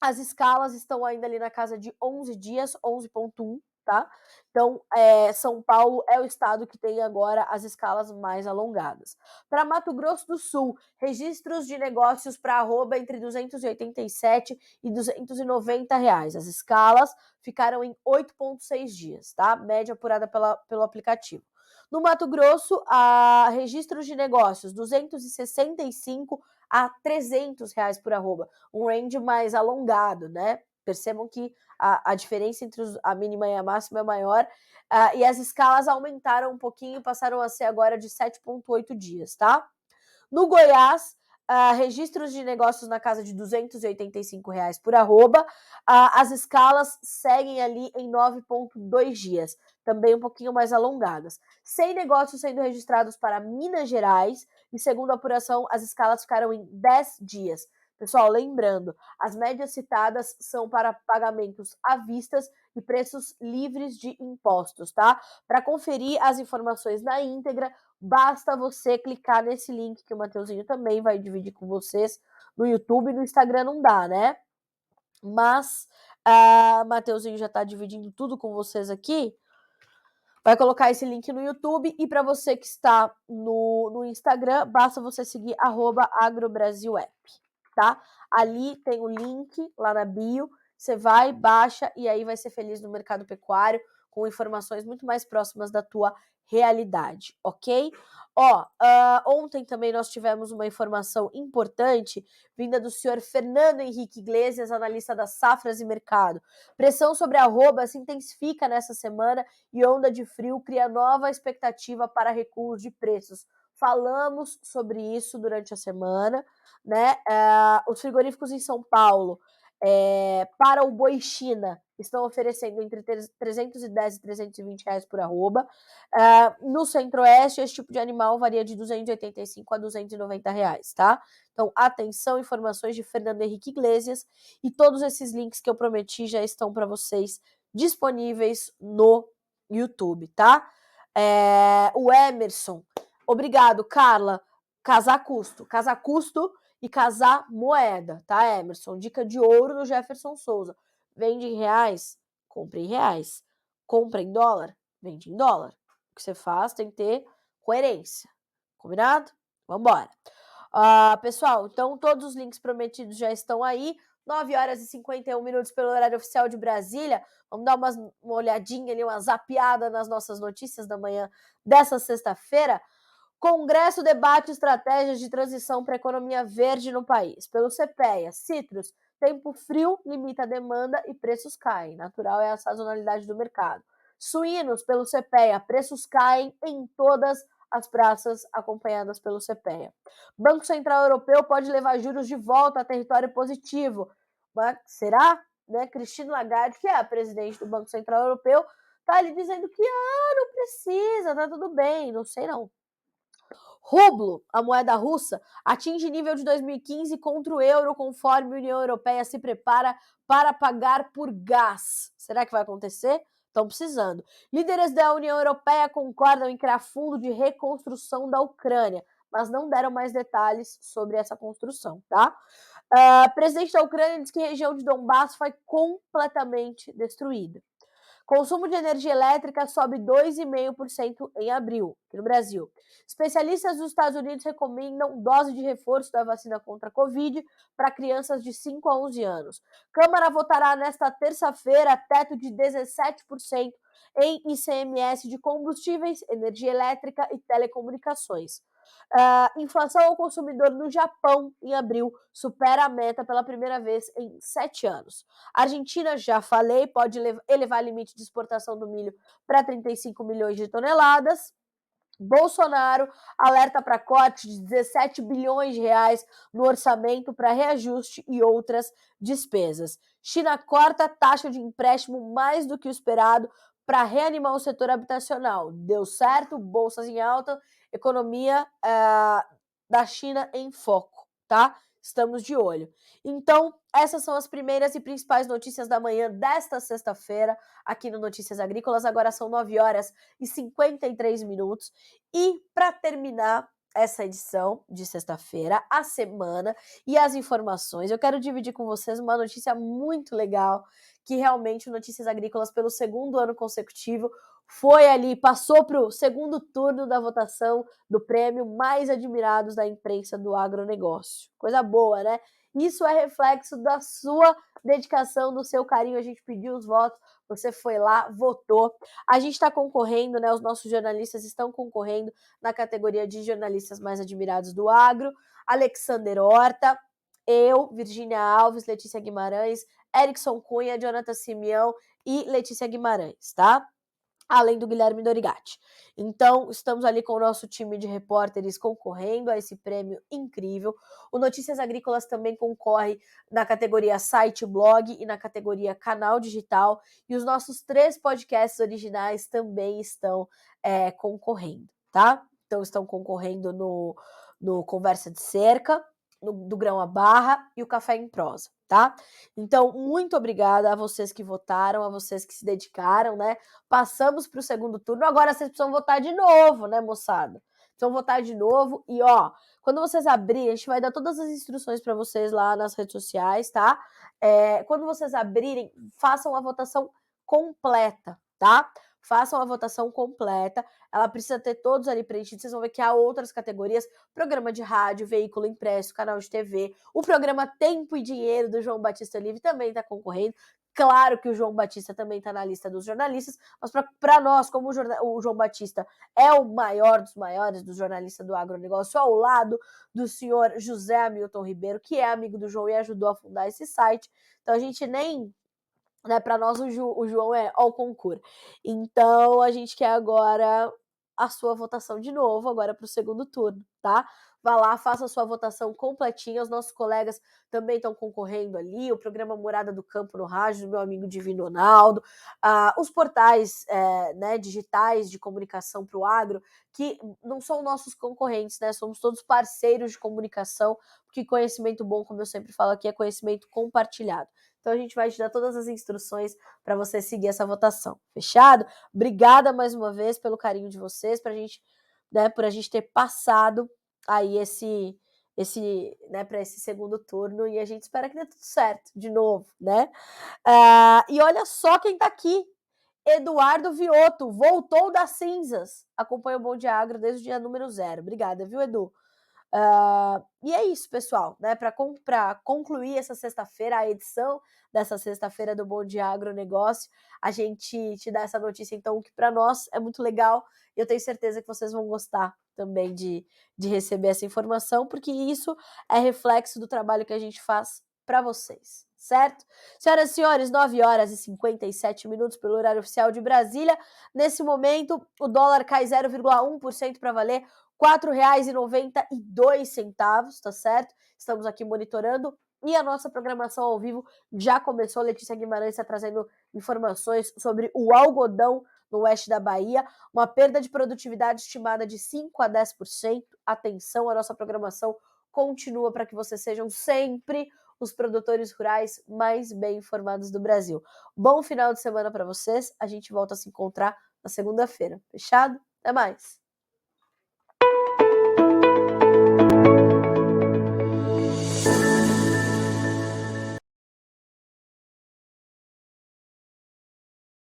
As escalas estão ainda ali na casa de 11 dias, 11,1, tá? Então, São Paulo é o estado que tem agora as escalas mais alongadas. Para Mato Grosso do Sul, registros de negócios para arroba entre R$287 e R$290. As escalas ficaram em 8,6 dias, tá? Média apurada pelo aplicativo. No Mato Grosso, registros de negócios, 265 a R$300 por arroba, um range mais alongado, né? Percebam que a diferença entre a mínima e a máxima é maior, e as escalas aumentaram um pouquinho, passaram a ser agora de 7,8 dias, tá? No Goiás, registros de negócios na casa de R$285 por arroba, as escalas seguem ali em 9,2 dias, também um pouquinho mais alongadas. 100 negócios sendo registrados para Minas Gerais, e segundo a apuração, as escalas ficaram em 10 dias. Pessoal, lembrando, as médias citadas são para pagamentos à vista e preços livres de impostos, tá? Para conferir as informações na íntegra, basta você clicar nesse link que o Mateuzinho também vai dividir com vocês no YouTube e no Instagram não dá, né? Mas Mateuzinho já tá dividindo tudo com vocês aqui. Vai colocar esse link no YouTube e para você que está no Instagram, basta você seguir @agrobrasilapp, tá? Ali tem o link lá na bio, você vai, baixa e aí vai ser feliz no mercado pecuário com informações muito mais próximas da tua realidade, ok? Ontem também nós tivemos uma informação importante vinda do senhor Fernando Henrique Iglesias, analista das safras e mercado. Pressão sobre a arroba se intensifica nessa semana e onda de frio cria nova expectativa para recuos de preços. Falamos sobre isso durante a semana, né? Os frigoríficos em São Paulo, para o boi China, estão oferecendo entre 310 e 320 reais por arroba. No Centro-Oeste, esse tipo de animal varia de 285 a 290 reais, tá? Então, atenção, informações de Fernando Henrique Iglesias e todos esses links que eu prometi já estão para vocês disponíveis no YouTube, tá? O Emerson, obrigado, Carla. Casar custo e casar moeda, tá, Emerson? Dica de ouro do Jefferson Souza. Vende em reais, compre em reais. Compra em dólar, vende em dólar. O que você faz tem que ter coerência. Combinado? Vambora. Pessoal, então todos os links prometidos já estão aí. 9 horas e 51 minutos pelo horário oficial de Brasília. Vamos dar uma olhadinha ali, uma zapeada nas nossas notícias da manhã dessa sexta-feira. Congresso debate estratégias de transição para a economia verde no país. Pelo CPEA, citros, tempo frio limita a demanda e preços caem. Natural é a sazonalidade do mercado. Suínos, pelo CPEA, preços caem em todas as praças acompanhadas pelo CPEA. Banco Central Europeu pode levar juros de volta a território positivo. Mas será? Né? Christine Lagarde, que é a presidente do Banco Central Europeu, tá ali dizendo que não precisa, tá tudo bem, não sei não. Rublo, a moeda russa, atinge nível de 2015 contra o euro, conforme a União Europeia se prepara para pagar por gás. Será que vai acontecer? Estão precisando. Líderes da União Europeia concordam em criar fundo de reconstrução da Ucrânia, mas não deram mais detalhes sobre essa construção, tá? Presidente da Ucrânia diz que a região de Donbass foi completamente destruída. Consumo de energia elétrica sobe 2,5% em abril, aqui no Brasil. Especialistas dos Estados Unidos recomendam dose de reforço da vacina contra a Covid para crianças de 5 a 11 anos. Câmara votará nesta terça-feira teto de 17% em ICMS de combustíveis, energia elétrica e telecomunicações. Inflação ao consumidor no Japão, em abril, supera a meta pela primeira vez em 7 anos. A Argentina, já falei, pode elevar limite de exportação do milho para 35 milhões de toneladas. Bolsonaro alerta para corte de 17 bilhões de reais no orçamento para reajuste e outras despesas. China corta a taxa de empréstimo mais do que o esperado para reanimar o setor habitacional. Deu certo, bolsas em alta, economia da China em foco, tá? Estamos de olho. Então, essas são as primeiras e principais notícias da manhã desta sexta-feira, aqui no Notícias Agrícolas. Agora são 9 horas e 53 minutos. E para terminar essa edição de sexta-feira, a semana e as informações, eu quero dividir com vocês uma notícia muito legal, que realmente o Notícias Agrícolas, pelo segundo ano consecutivo, foi ali, passou para o segundo turno da votação do prêmio Mais Admirados da Imprensa do Agronegócio. Coisa boa, né? Isso é reflexo da sua dedicação, do seu carinho. A gente pediu os votos, você foi lá, votou. A gente está concorrendo, né? Os nossos jornalistas estão concorrendo na categoria de jornalistas mais admirados do agro. Alexander Horta, eu, Virgínia Alves, Letícia Guimarães, Erickson Cunha, Jonathan Simeão e Letícia Guimarães, tá? Além do Guilherme Dorigatti. Então, estamos ali com o nosso time de repórteres concorrendo a esse prêmio incrível. O Notícias Agrícolas também concorre na categoria site blog e na categoria canal digital. E os nossos 3 podcasts originais também estão concorrendo, tá? Então, estão concorrendo no Conversa de Cerca, do Grão à Barra e o Café em Prosa, tá? Então, muito obrigada a vocês que votaram, a vocês que se dedicaram, né? Passamos para o segundo turno, agora vocês precisam votar de novo, né, moçada? Vão votar de novo e, quando vocês abrirem, a gente vai dar todas as instruções para vocês lá nas redes sociais, tá? Quando vocês abrirem, façam a votação completa, tá? Façam a votação completa, ela precisa ter todos ali preenchidos, vocês vão ver que há outras categorias, programa de rádio, veículo impresso, canal de TV, o programa Tempo e Dinheiro do João Batista Livre também está concorrendo. Claro que o João Batista também está na lista dos jornalistas, mas para nós, como o João Batista é o maior dos maiores dos jornalistas do agronegócio, ao lado do senhor José Hamilton Ribeiro, que é amigo do João e ajudou a fundar esse site, então a gente nem... Para nós o João é ao concurso. Então a gente quer agora a sua votação de novo, agora para o segundo turno, tá? Vá lá, faça a sua votação completinha. Os nossos colegas também estão concorrendo ali. O programa Morada do Campo no Rádio, do meu amigo Divino Ronaldo. Os portais digitais de comunicação para o agro, que não são nossos concorrentes, né? Somos todos parceiros de comunicação, porque conhecimento bom, como eu sempre falo aqui, é conhecimento compartilhado. Então a gente vai te dar todas as instruções para você seguir essa votação. Fechado? Obrigada mais uma vez pelo carinho de vocês, por a gente ter passado aí para esse segundo turno, e a gente espera que dê tudo certo de novo, né? E olha só quem tá aqui. Eduardo Vioto, voltou das cinzas. Acompanha o Bom Dia Agro desde o dia número 0. Obrigada, viu, Edu? E é isso, pessoal, né? Para concluir essa sexta-feira, a edição dessa sexta-feira do Bom Dia Agronegócio, a gente te dá essa notícia, então, que para nós é muito legal, e eu tenho certeza que vocês vão gostar também de receber essa informação, porque isso é reflexo do trabalho que a gente faz para vocês, certo? Senhoras e senhores, 9h57 pelo horário oficial de Brasília. Nesse momento, o dólar cai 0,1% para valer R$4,92, tá certo? Estamos aqui monitorando e a nossa programação ao vivo já começou. Letícia Guimarães está trazendo informações sobre o algodão no oeste da Bahia, uma perda de produtividade estimada de 5 a 10%. Atenção, a nossa programação continua para que vocês sejam sempre os produtores rurais mais bem informados do Brasil. Bom final de semana para vocês, a gente volta a se encontrar na segunda-feira. Fechado? Até mais!